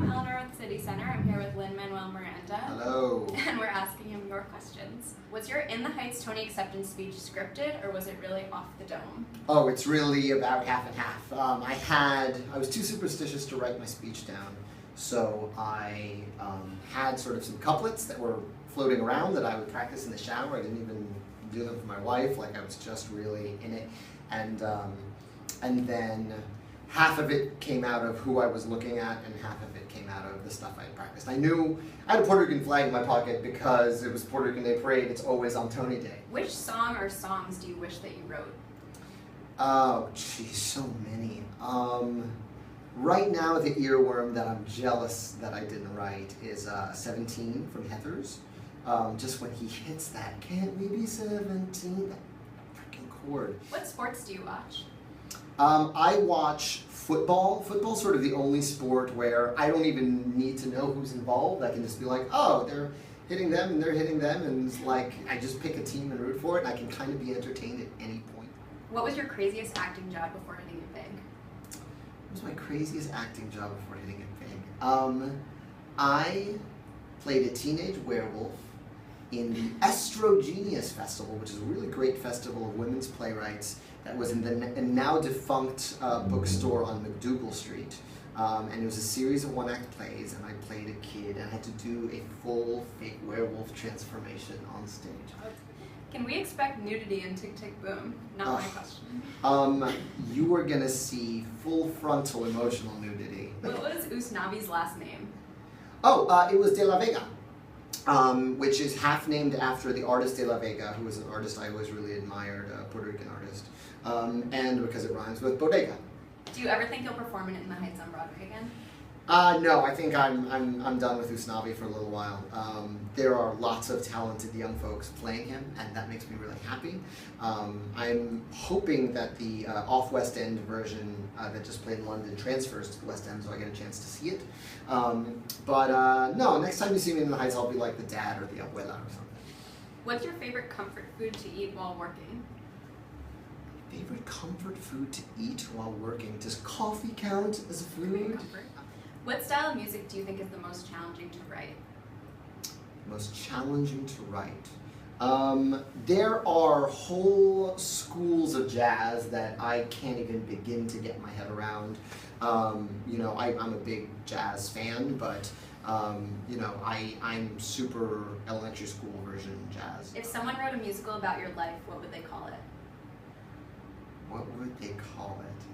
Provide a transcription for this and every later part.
I'm Eleanor with City Center. I'm here with Lin-Manuel Miranda. Hello. And we're asking him your questions. Was your In the Heights Tony acceptance speech scripted, or was it really off the dome? Oh, it's really about half and half. I was too superstitious to write my speech down, so I had sort of some couplets that were floating around that I would practice in the shower. I didn't even do them for my wife, like I was just really in it. And then half of it came out of who I was looking at, and half of it came out of the stuff I had practiced. I knew I had a Puerto Rican flag in my pocket because it was Puerto Rican Day Parade. It's always on Tony Day. Which song or songs do you wish that you wrote? Oh, geez, so many. Right now, the earworm that I'm jealous that I didn't write is 17 from Heathers. Just when he hits that, can't we be 17? That freaking chord. What sports do you watch? I watch football. Football's sort of the only sport where I don't even need to know who's involved. I can just be like, oh, they're hitting them and they're hitting them, and it's like I just pick a team and root for it, and I can kind of be entertained at any point. What was your craziest acting job before hitting it big? What was my craziest acting job before hitting it big? I played a teenage werewolf in the Astro Festival, which is a really great festival of women's playwrights that was in the now defunct bookstore on McDougal Street. And it was a series of one-act plays, and I played a kid, and I had to do a full fake werewolf transformation on stage. Can we expect nudity in Tick Tick Boom? Not my question. You are gonna see full frontal emotional nudity. What was Usnavi's last name? Oh, it was De La Vega. Which is half named after the artist De La Vega, who was an artist I always really admired, a Puerto Rican artist, and because it rhymes with bodega. Do you ever think you'll perform it In the Heights on Broadway again? No, I think I'm done with Usnavi for a little while. There are lots of talented young folks playing him, and that makes me really happy. I'm hoping that the off-West End version that just played in London transfers to the West End, so I get a chance to see it. No, next time you see me in the Heights, I'll be like the dad or the abuela or something. What's your favorite comfort food to eat while working? Favorite comfort food to eat while working? Does coffee count as a food? What style of music do you think is the most challenging to write? Most challenging to write? There are whole schools of jazz that I can't even begin to get my head around. You know, I'm a big jazz fan, but you know, I'm super elementary school version jazz. If someone wrote a musical about your life, what would they call it? What would they call it?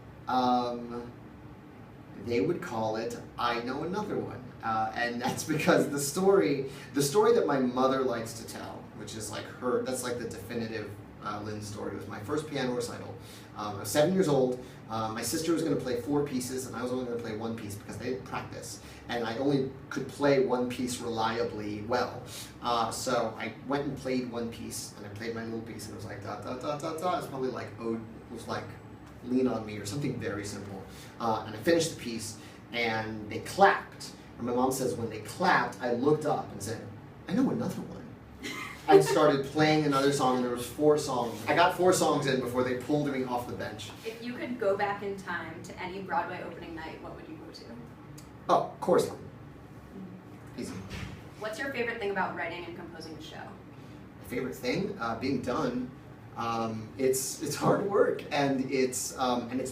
They would call it I Know Another One. And that's because the story that my mother likes to tell, which is like that's like the definitive Lynn story, was my first piano recital. I was 7 years old. My sister was going to play 4 pieces, and I was only going to play 1 piece because they didn't practice. And I only could play 1 piece reliably well. So I went and played 1 piece, and I played my little piece, and it was like da da da da da. It was probably like Lean on Me or something very simple. And I finished the piece, and they clapped. And my mom says when they clapped, I looked up and said, I know another one. I started playing another song, and there was 4 songs. I got 4 songs in before they pulled me off the bench. If you could go back in time to any Broadway opening night, what would you go to? Oh, chorus line. Easy. What's your favorite thing about writing and composing a show? My favorite thing? Being done. It's hard work, and it's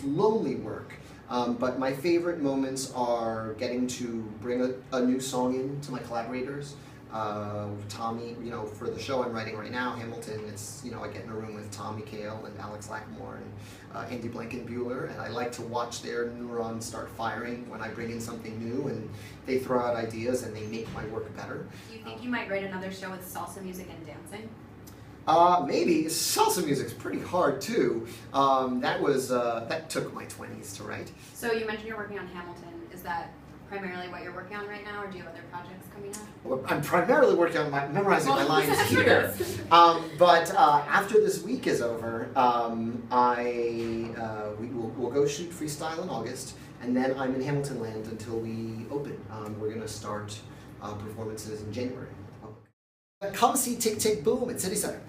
lonely work. But my favorite moments are getting to bring a new song in to my collaborators. Tommy, you know, for the show I'm writing right now, Hamilton, it's, you know, I get in a room with Tommy Kail and Alex Lackmore and Andy Blankenbuehler, and I like to watch their neurons start firing when I bring in something new, and they throw out ideas and they make my work better. Do you think you might write another show with salsa music and dancing? Maybe. Salsa music's pretty hard too. That took my 20s to write. So you mentioned you're working on Hamilton. Is that primarily what you're working on right now, or do you have other projects coming up? Well, I'm primarily working on memorizing my lines here. But after this week is over, we'll go shoot Freestyle in August, and then I'm in Hamilton Land until we open. We're going to start performances in January. Come see Tick Tick Boom at City Center.